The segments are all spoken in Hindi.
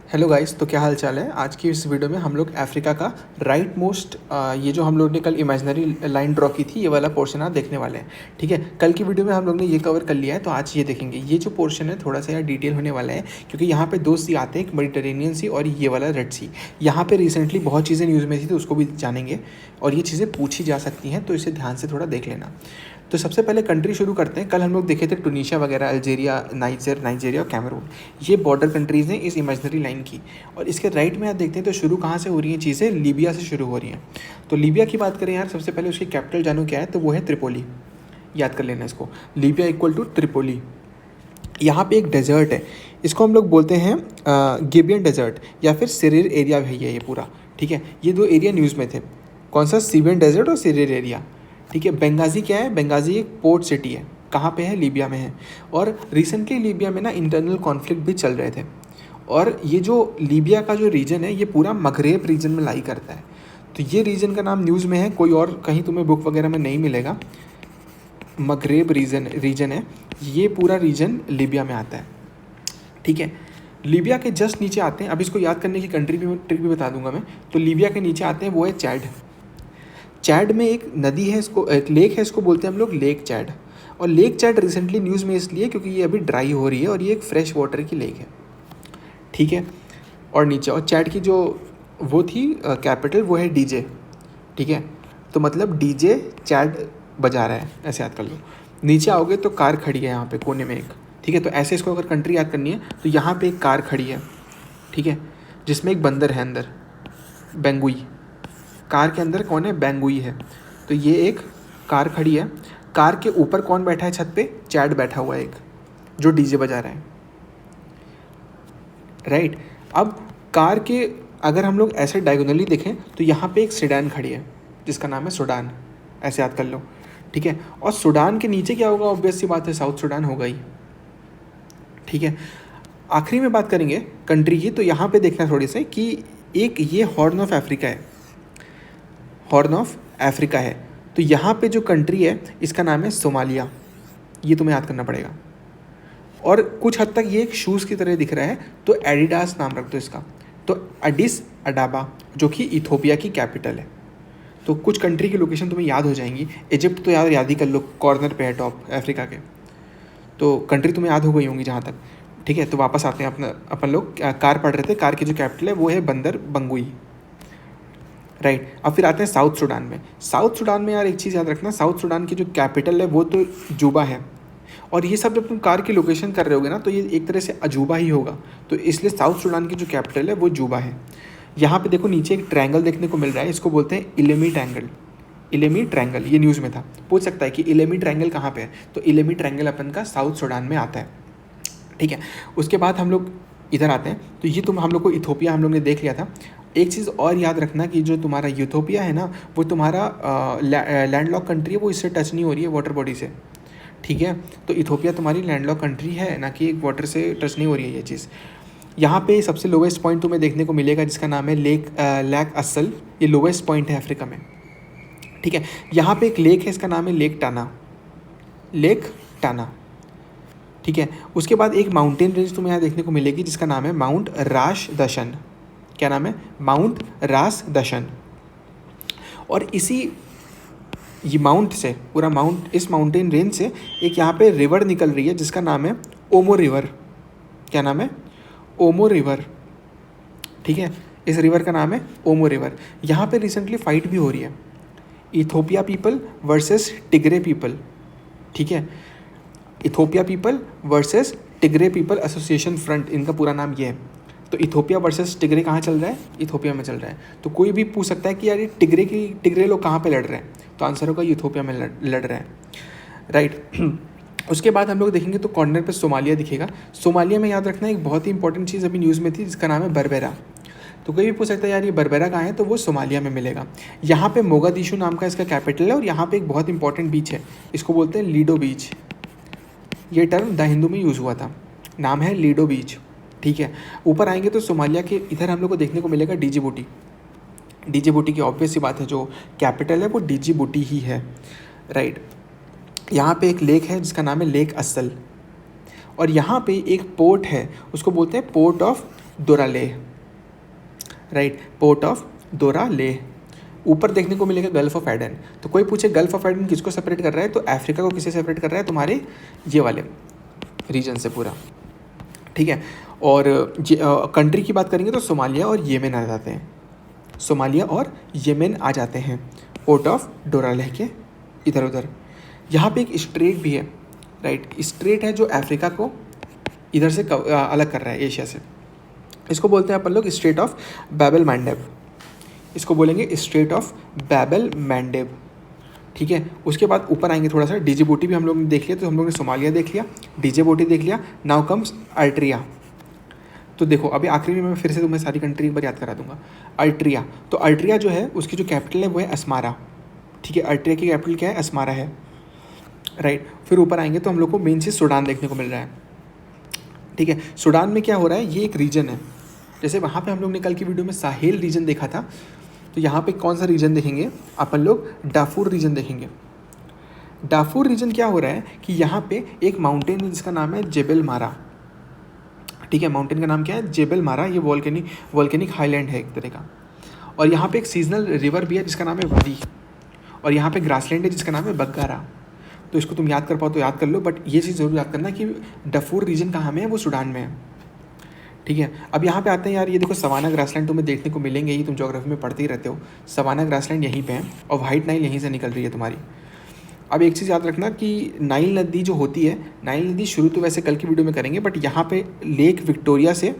हेलो गाइस, तो क्या हाल चाल है। आज की इस वीडियो में हम लोग अफ्रीका का राइट मोस्ट ये जो हम लोग ने कल इमेजिनरी लाइन ड्रॉ की थी, ये वाला पोर्शन आज देखने वाले हैं। ठीक है, कल की वीडियो में हम लोग ने ये कवर कर लिया है, तो आज ये देखेंगे। ये जो पोर्शन है थोड़ा सा यार डिटेल होने वाला है, क्योंकि यहाँ पे दो सी आते हैं, एक मेडिटेरेनियन सी और ये वाला रेड सी। यहाँ पे रिसेंटली बहुत चीज़ें न्यूज़ में थी, तो उसको भी जानेंगे और ये चीज़ें पूछी जा सकती हैं, तो इसे ध्यान से थोड़ा देख लेना। तो सबसे पहले कंट्री शुरू करते हैं। कल हम लोग देखे थे टूनीशिया वगैरह, अल्जीरिया, नाइजीरिया और कैमरून। ये बॉर्डर कंट्रीज़ हैं इस इमेजिनरी लाइन की। और इसके राइट में आप देखते हैं तो शुरू कहाँ से हो रही हैं चीज़ें, लीबिया से शुरू हो रही हैं। तो लीबिया की बात करें यार, सबसे पहले उसकी कैपिटल जानो क्या है, तो वो है त्रिपोली। याद कर लेना इसको, लीबिया इक्वल टू त्रिपोली। यहाँ पे एक डेजर्ट है, इसको हम लोग बोलते हैं गिबियन डेजर्ट या फिर सिरिर एरिया है ये पूरा। ठीक है, ये दो एरिया न्यूज़ में थे, कौन सा, सीबियन डेजर्ट और सिरिर एरिया। ठीक है, बेंगाजी क्या है, बेंगाजी एक पोर्ट सिटी है, कहाँ पे है, लीबिया में है। और रिसेंटली लीबिया में ना इंटरनल कॉन्फ्लिक्ट भी चल रहे थे। और ये जो लीबिया का जो रीजन है, ये पूरा मगरेब रीजन में लाई करता है। तो ये रीजन का नाम न्यूज़ में है, कोई और कहीं तुम्हें बुक वगैरह में नहीं मिलेगा। मगरेब रीजन है, ये पूरा रीजन लीबिया में आता है। ठीक है, लीबिया के जस्ट नीचे आते हैं, अब इसको याद करने की कंट्री भी ट्रिक भी बता दूंगा मैं। तो लीबिया के नीचे आते हैं, वो है चैड। चैड में एक नदी है, इसको एक लेक है, इसको बोलते हैं हम लोग लेक चैड। और लेक चैड रिसेंटली न्यूज़ में इसलिए क्योंकि ये अभी ड्राई हो रही है और ये एक फ्रेश वाटर की लेक है। ठीक है, और नीचे और चैड की जो वो थी कैपिटल, वो है डीजे। ठीक है, तो मतलब डीजे चैड बजा रहा है, ऐसे याद कर लो। नीचे आओगे तो कार खड़ी है यहाँ पे कोने में एक। ठीक है, तो ऐसे इसको अगर कंट्री याद करनी है तो यहाँ पे एक कार खड़ी है। ठीक है, जिसमें एक बंदर है अंदर, बेंगुई। कार के अंदर कौन है, बेंगुई है। तो ये एक कार खड़ी है, कार के ऊपर कौन बैठा है छत पे, चैड बैठा हुआ है एक, जो डीजे बजा रहा है। राइट, अब कार के अगर हम लोग ऐसे डायगोनली देखें तो यहाँ पे एक सीडान खड़ी है जिसका नाम है सूडान, ऐसे याद कर लो। ठीक है, और सूडान के नीचे क्या होगा, ऑब्वियस सी बात है, साउथ सूडान होगा ही। ठीक है, आखिरी में बात करेंगे कंट्री की, तो यहाँ पे देखना थोड़ी से कि एक ये हॉर्न ऑफ अफ्रीका है, हॉर्न ऑफ अफ्रीका है। तो यहाँ पे जो कंट्री है इसका नाम है सोमालिया, ये तुम्हें याद करना पड़ेगा। और कुछ हद तक ये एक शूज़ की तरह दिख रहा है, तो एडिडास नाम रख दो इसका। तो एडिस अडाबा, जो कि इथोपिया की कैपिटल है। तो कुछ कंट्री की लोकेशन तुम्हें याद हो जाएंगी। इजिप्ट तो याद ही कर लो, कॉर्नर पे है टॉप अफ्रीका के। तो कंट्री तुम्हें याद हो गई होंगी जहाँ तक। ठीक है, तो वापस आते हैं अपन लोग कार पढ़ रहे थे, कार की जो कैपिटल है वो है बंदर बंगुई। राइट, अब फिर आते हैं साउथ सूडान में। साउथ सूडान में यार एक चीज़ याद रखना, साउथ सूडान की जो कैपिटल है वो तो जुबा है। और ये सब जब तुम कार की लोकेशन कर रहे होगे ना, तो ये एक तरह से अजूबा ही होगा। तो इसलिए साउथ सूडान की जो कैपिटल है वो जुबा है। यहाँ पे देखो नीचे एक ट्रायंगल देखने को मिल रहा है, इसको बोलते हैं इलेमी ट्रायंगल। इलेमी ट्रायंगल, ये न्यूज़ में था, पूछ सकता है कि इलेमी ट्रायंगल कहाँ पे है। तो इलेमी ट्रायंगल अपन का साउथ सूडान में आता है। ठीक है, उसके बाद हम लोग इधर आते हैं, तो ये हम लोग को इथोपिया हम लोग ने देख लिया था। एक चीज़ और याद रखना कि जो तुम्हारा यूथोपिया है ना, वो तुम्हारा लैंडलॉक कंट्री है, वो इससे टच नहीं हो रही है वाटर बॉडी से। ठीक है, तो इथोपिया तुम्हारी लैंडलॉक कंट्री है, ना कि एक वाटर से टच नहीं हो रही है ये चीज़। यहाँ पे सबसे लोवेस्ट पॉइंट तुम्हें देखने को मिलेगा जिसका नाम है लेक असल। ये लोवेस्ट पॉइंट है अफ्रीका में। ठीक है, यहाँ पे एक लेक है, इसका नाम है लेक टाना। ठीक है, उसके बाद एक माउंटेन रेंज तुम्हें यहाँ देखने को मिलेगी जिसका नाम है माउंट राश दशन। क्या नाम है, माउंट रास दशन। और ये माउंट से पूरा इस माउंटेन रेंज से एक यहाँ पे रिवर निकल रही है जिसका नाम है ओमो रिवर। क्या नाम है, ओमो रिवर। ठीक है, इस रिवर का नाम है ओमो रिवर। यहाँ पे रिसेंटली फाइट भी हो रही है, Ethiopia people versus Tigray people. ठीक है, Ethiopia people versus Tigray people association front, इनका पूरा नाम ये है। तो इथोपिया वर्सेस टिग्रे कहाँ चल रहा है, इथोपिया में चल रहा है। तो कोई भी पूछ सकता है कि यार ये टिग्रे लोग कहाँ पे लड़ रहे हैं, तो आंसर होगा इथोपिया में लड़ रहे हैं। राइट, उसके बाद हम लोग देखेंगे तो कॉर्नर पे सोमालिया दिखेगा। सोमालिया में याद रखना एक बहुत ही इंपॉर्टेंट चीज़ अभी न्यूज़ में थी जिसका नाम है बरबेरा। तो कोई भी पूछ सकता है यार ये बरबेरा कहाँ है, तो वो सोमालिया में मिलेगा। यहाँ पे मोगादिशु नाम का इसका कैपिटल है, और यहाँ पे एक बहुत इंपॉर्टेंट बीच है, इसको बोलते हैं लीडो बीच। ये टर्म द हिंदू में यूज़ हुआ था, नाम है लीडो बीच। ठीक है, ऊपर आएंगे तो सोमालिया के इधर हम लोग को देखने को मिलेगा डिजिबूटी। डिजिबूटी की ऑब्वियस सी बात है, जो कैपिटल है वो डिजिबूटी ही है। राइट, यहाँ पे एक लेक है जिसका नाम है लेक असल। और यहाँ पे एक पोर्ट है, उसको बोलते हैं port of Doraleh, right, port of Doraleh. ऊपर देखने को मिलेगा गल्फ ऑफ एडन। तो कोई पूछे गल्फ ऑफ एडन किसको सेपरेट कर रहा है, तो अफ्रीका को किससे सेपरेट कर रहा है, तुम्हारे ये वाले रीजन से पूरा, ठीक है। और कंट्री की बात करेंगे तो सोमालिया और येमेन आ जाते हैं, सोमालिया और येमेन आ जाते हैं पोर्ट ऑफ डोरालेह के इधर उधर। यहाँ पे एक स्ट्रेट भी है, राइट, स्ट्रेट है जो अफ्रीका को इधर से अलग कर रहा है एशिया से। इसको बोलते हैं अपन लोग स्ट्रेट ऑफ बैबल मैंडेब, इसको बोलेंगे स्ट्रेट ऑफ बैबल मैंडेब, ठीक है। उसके बाद ऊपर आएंगे थोड़ा सा, डिजिबूटी भी हम लोग ने देख लिया, तो हम लोग ने सोमालिया देख लिया, डिजिबूटी देख लिया, नाउ कम्स अर्ट्रिया। तो देखो अभी आखिरी में मैं फिर से तुम्हें सारी कंट्री एक बार याद करा दूंगा। अर्ट्रिया, तो अर्ट्रिया जो है उसकी जो कैपिटल है वो है अस्मारा, ठीक है। अर्ट्रिया की कैपिटल क्या है, अस्मारा है, राइट। फिर ऊपर आएंगे तो हम लोग को मेन चीज़ सूडान देखने को मिल रहा है, ठीक है। सूडान में क्या हो रहा है, ये एक रीजन है, जैसे वहाँ पे हम लोग ने कल की वीडियो में साहेल रीजन देखा था, तो यहाँ पे कौन सा रीजन देखेंगे अपन लोग, डाफूर रीजन देखेंगे। डाफूर रीजन क्या हो रहा है कि यहाँ पे एक माउंटेन है जिसका नाम है जेबल मारा, ठीक है। माउंटेन का नाम क्या है, जेबल मारा, ये वॉल्केनिक हाईलैंड है एक तरह का। और यहाँ पे एक सीजनल रिवर भी है जिसका नाम है वादी, और यहाँ पे ग्रासलैंड है जिसका नाम है बग्गारा। तो इसको तुम याद कर पाओ तो याद कर लो, बट ये चीज़ जरूर याद करना कि डाफूर रीजन कहाँ में है, वो सूडान में है, ठीक है। अब यहाँ पे आते हैं यार, ये देखो सवाना ग्रासलैंड तुम्हें देखने को मिलेंगे ही, तुम ज्योग्राफी में पढ़ते ही रहते हो, सवाना ग्रासलैंड यहीं पे है और वाइट नाइल यहीं से निकल रही है तुम्हारी। अब एक चीज़ याद रखना कि नाइल नदी जो होती है, नाइल नदी शुरू तो वैसे कल की वीडियो में करेंगे, बट यहाँ पे लेक विक्टोरिया से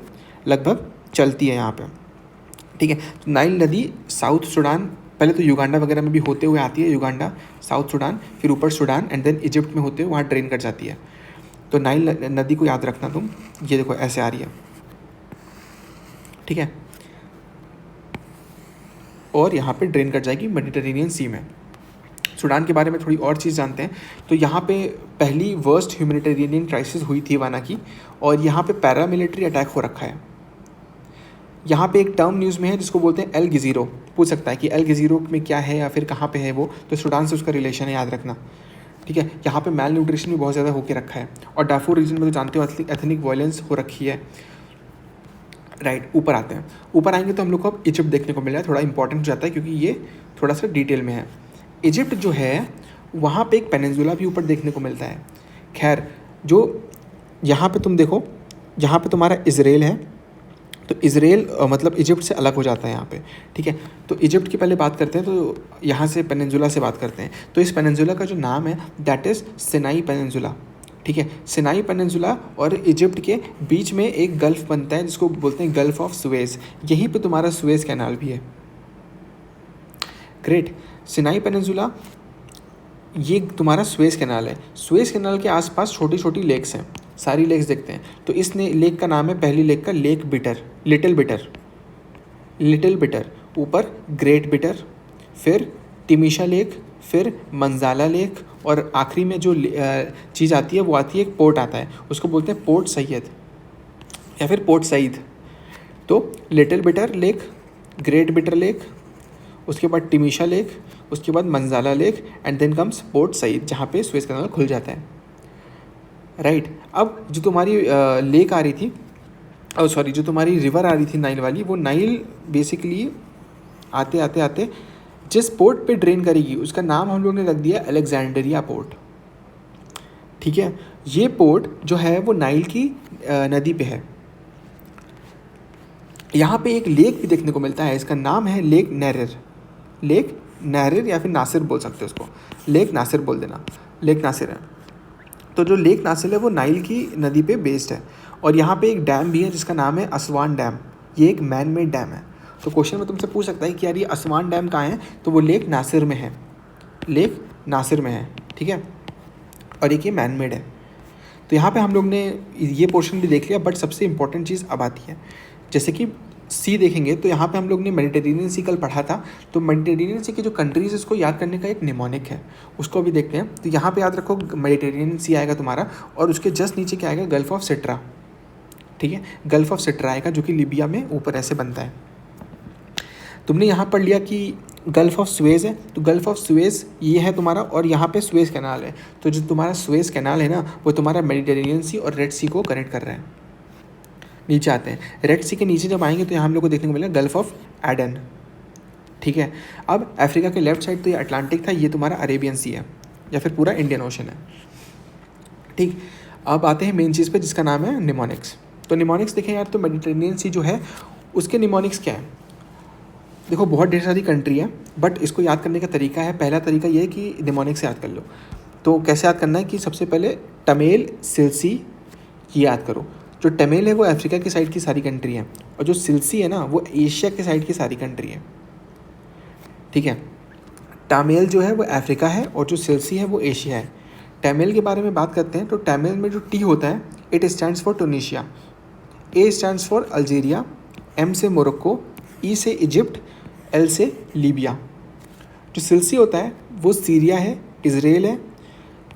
लगभग चलती है यहाँ पे, ठीक है। तो नाइल नदी साउथ सूडान, पहले तो युगांडा वगैरह में भी होते हुए आती है, युगांडा, साउथ सूडान, फिर ऊपर सूडान एंड देन इजिप्ट में होते हुए वहाँ ड्रेन कर जाती है। तो नाइल नदी को याद रखना तुम, ये देखो ऐसे आ रही है, ठीक है, और यहाँ पे ड्रेन कर जाएगी मेडिटेरेनियन सी में। सूडान के बारे में थोड़ी और चीज़ जानते हैं, तो यहाँ पे पहली वर्स्ट ह्यूमैनिटेरियन क्राइसिस हुई थी वाना की, और यहाँ पे पैरामिलिट्री अटैक हो रखा है। यहाँ पे एक टर्म न्यूज़ में है जिसको बोलते हैं एल गिज़ीरो, पूछ सकता है कि एल गिज़ीरो में क्या है या फिर कहाँ पे है वो, तो सूडान से उसका रिलेशन है, याद रखना, ठीक है। यहाँ पे मैल न्यूट्रिशन भी बहुत ज़्यादा होकर रखा है, और डाफूर रीजन में तो जानते हो एथनिक वायलेंस हो रखी है, राइट। ऊपर आते हैं, ऊपर आएंगे तो हम लोग को अब इजिप्ट देखने को मिल रहा है, थोड़ा इंपॉर्टेंट हो जाता है क्योंकि ये थोड़ा सा डिटेल में है। इजिप्ट जो है वहाँ पे एक पेनिनसुला भी ऊपर देखने को मिलता है। खैर, जो यहाँ पे तुम देखो, यहाँ पे तुम्हारा इजराइल है, तो इजराइल मतलब इजिप्ट से अलग हो जाता है यहाँ पे, ठीक है। तो इजिप्ट की पहले बात करते हैं, तो यहाँ से पेनिनसुला से बात करते हैं। तो इस पेनिनसुला का जो नाम है दैट इज़ सिनाई पेनिनसुला, ठीक है। सिनाई पेनिनसुला और इजिप्ट के बीच में एक गल्फ बनता है जिसको बोलते हैं गल्फ ऑफ सुएज, यहीं पे तुम्हारा सुएज कैनाल भी है, ग्रेट। सिनाई पेनिनसुला ये तुम्हारा सुएज कैनाल है, सुएज कैनाल के आसपास छोटी छोटी लेक्स हैं, सारी लेक्स देखते हैं। तो इस लेक का नाम है, पहली लेक का लेक बिटर, लिटिल बिटर, ऊपर ग्रेट बिटर, फिर टिमिशा लेक, फिर मंजाला लेक, और आखिरी में जो चीज़ आती है वो आती है, एक पोर्ट आता है, उसको बोलते हैं पोर्ट सैयद या फिर पोर्ट सईद। तो little bitter lake, great bitter lake, उसके बाद टिमिशा लेक, उसके बाद Manzala lake and then comes port Said, जहाँ पे सुएज कैनाल खुल जाता है, राइट। अब जो तुम्हारी लेक आ रही थी, सॉरी, जो तुम्हारी रिवर आ रही थी नाइल वाली, वो नाइल बेसिकली आते आते आते जिस पोर्ट पे ड्रेन करेगी उसका नाम हम लोग ने रख दिया अलेक्जेंड्रिया पोर्ट, ठीक है। ये पोर्ट जो है वो नाइल की नदी पे है। यहाँ पे एक लेक भी देखने को मिलता है, इसका नाम है लेक नैरिर या फिर नासिर बोल सकते हो उसको, लेक नासिर बोल देना, लेक नासिर है। तो जो लेक नासिर है वो नाइल की नदी पे बेस्ड है, और यहाँ पे एक डैम भी है जिसका नाम है असवान डैम, ये एक मैन मेड डैम है। तो क्वेश्चन में तुमसे पूछ सकता है कि यार ये असवान डैम कहाँ है, तो वो लेक नासिर में है, लेक नासिर में है, ठीक है, और एक ये मैन मेड है। तो यहाँ पे हम लोग ने ये पोर्शन भी देख लिया, बट सबसे इंपॉर्टेंट चीज़ अब आती है, जैसे कि सी देखेंगे तो यहाँ पे हम लोग ने मेडिटेरेनियन सी कल पढ़ा था, तो मेडिटेरेनियन सी की जो कंट्रीज इसको याद करने का एक निमोनिक है, उसको भी देखते हैं। तो यहाँ पे याद रखो मेडिटेरेनियन सी आएगा तुम्हारा, और उसके जस्ट नीचे क्या आएगा, गल्फ ऑफ सिट्रा, ठीक है, गल्फ ऑफ सिट्रा आएगा जो कि लीबिया में ऊपर ऐसे बनता है। तुमने यहाँ पढ़ लिया कि गल्फ ऑफ सुएज है, तो गल्फ ऑफ सुएज ये है तुम्हारा, और यहाँ पे सुएज कैनाल है। तो जो तुम्हारा सुएज कैनाल है ना, वो तुम्हारा मेडिटेरेनियन सी और रेड सी को कनेक्ट कर रहा है, नीचे आते हैं, रेड सी के नीचे जब आएंगे तो यहाँ हम लोग को देखने को मिलेगा गल्फ ऑफ एडन, ठीक है। अब अफ्रीका के लेफ्ट साइड तो ये अटलांटिक था, ये तुम्हारा अरेबियन सी है या फिर पूरा इंडियन ओशन है, ठीक। अब आते हैं मेन चीज़ पे जिसका नाम है निमोनिक्स। तो निमोनिक्स देखें यार, तो मेडिटेरेनियन सी जो है उसके निमोनिक्स क्या है, देखो बहुत ढेर सारी कंट्री है, बट इसको याद करने का तरीका है, पहला तरीका ये है कि निमोनिक्स याद कर लो। तो कैसे याद करना है कि सबसे पहले तमिल सिल्सी ये याद करो। जो तमिल है वो अफ्रीका की साइड की सारी कंट्री है, और जो सिल्सी है ना वो एशिया के साइड की सारी कंट्री है, ठीक है। तमिल जो है वो अफ्रीका है और जो सिल्सी है वो एशिया है। तमिल के बारे में बात करते हैं तो तमिल में जो टी होता है it stands for Tunisia, A stands for Algeria, M से मोरक्को, ई से इजिप्ट, एल से लीबिया। जो सिल्सी होता है वो सीरिया है, इजराइल है,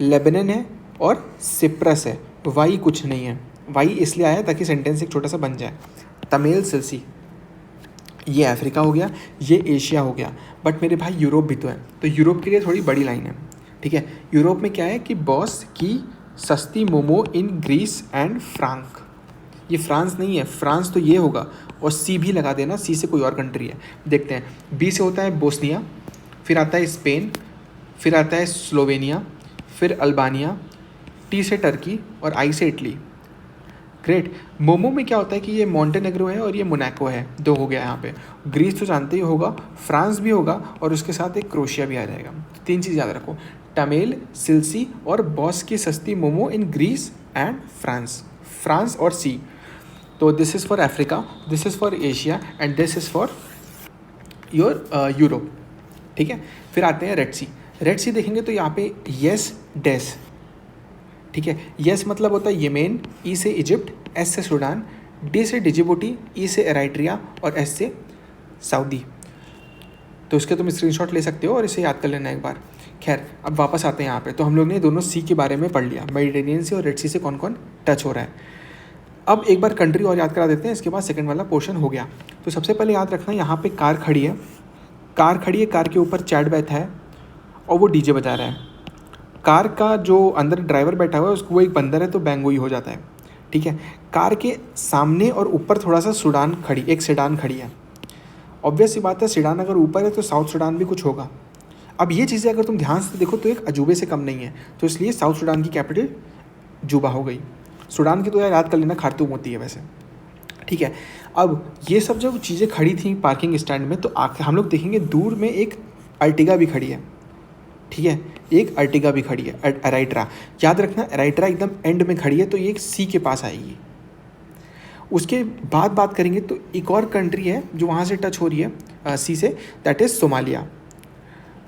लेबनन है और सिप्रस है। वाई कुछ नहीं है, वाई इसलिए आया ताकि सेंटेंस एक छोटा सा बन जाए। तमिल सिल्सी ये अफ्रीका हो गया, ये एशिया हो गया, बट मेरे भाई यूरोप भी तो है, तो यूरोप के लिए थोड़ी बड़ी लाइन है, ठीक है। यूरोप में क्या है कि बॉस की सस्ती momo in Greece and Frank, ये फ्रांस नहीं है, फ्रांस तो ये होगा, और सी भी लगा देना, सी से कोई और कंट्री है। देखते हैं, बी से होता है बोस्निया, फिर आता है स्पेन, फिर आता है स्लोवेनिया, फिर अल्बानिया, टी से टर्की और आई से इटली। ग्रेट। मोमो में क्या होता है कि ये मॉन्टेनेग्रो है और ये मोनाको है, दो हो गया यहाँ पे। ग्रीस तो जानते ही होगा, फ्रांस भी होगा और उसके साथ एक क्रोशिया भी आ जाएगा। तो तीन चीज़ याद रखो, तमिल, सिल्सी और बॉस की सस्ती momo in Greece and France, France और सी। तो this is for Africa, this is for Asia and this is for your Europe, ठीक है। फिर आते हैं रेड सी। रेड सी देखेंगे तो यहाँ पे यस डेस, ठीक है। यस मतलब होता है येमेन, ई से इजिप्ट, एस से सूडान, डी से डिजिबुटी, ई से एराइट्रिया और एस से सऊदी। तो इसके तुम स्क्रीनशॉट ले सकते हो और इसे याद कर लेना एक बार। खैर अब वापस आते हैं यहाँ पे, तो हम लोग ने दोनों सी के बारे में पढ़ लिया, मेडिटेरेनियन सी और रेड सी से कौन कौन टच हो रहा है। अब एक बार कंट्री और याद करा देते हैं, इसके बाद सेकंड वाला पोर्शन हो गया। तो सबसे पहले याद रखना, यहाँ पे कार खड़ी है, कार खड़ी है, कार के ऊपर चैट बैठा है और वो डीजे बजा रहा है। कार का जो अंदर ड्राइवर बैठा हुआ है उसको वो एक बंदर है तो बैंगो ही हो जाता है, ठीक है। कार के सामने और ऊपर थोड़ा सा सूडान खड़ी, एक सीडान खड़ी है। ऑब्वियस सी बात है, सीडान अगर ऊपर है तो साउथ सूडान भी कुछ होगा। अब ये चीज़ें अगर तुम ध्यान से देखो तो एक अजूबे से कम नहीं है, तो इसलिए साउथ सूडान की कैपिटल जूबा हो गई। सूडान की तो यार याद कर लेना खार्तूम होती है वैसे, ठीक है। अब ये सब जब चीज़ें खड़ी थी पार्किंग स्टैंड में, तो हम लोग देखेंगे दूर में एक अर्टिगा भी खड़ी है, ठीक है। एक अर्टिगा भी खड़ी है, एराइट्रा। याद रखना एराइट्रा एकदम एंड में खड़ी है, तो ये एक सी के पास आएगी। उसके बाद बात करेंगे तो एक और कंट्री है जो वहाँ से टच हो रही है सी से, दैट इज़ सोमालिया।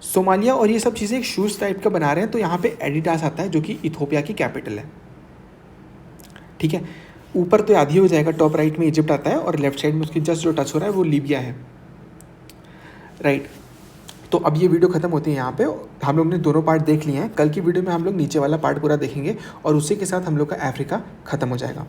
सोमालिया और ये सब चीज़ें एक शूज़ टाइप का बना रहे हैं, तो यहाँ पे एडिडास आता है जो कि इथोपिया की कैपिटल है, ठीक है। ऊपर तो याद ही हो जाएगा, टॉप राइट में इजिप्ट आता है और लेफ्ट साइड में उसकी जस्ट जो टच हो रहा है वो लीबिया है, राइट। तो अब ये वीडियो खत्म होती है यहाँ पे, हम लोग ने दोनों पार्ट देख लिए हैं। कल की वीडियो में हम लोग नीचे वाला पार्ट पूरा देखेंगे और उसी के साथ हम लोग का अफ्रीका खत्म हो जाएगा।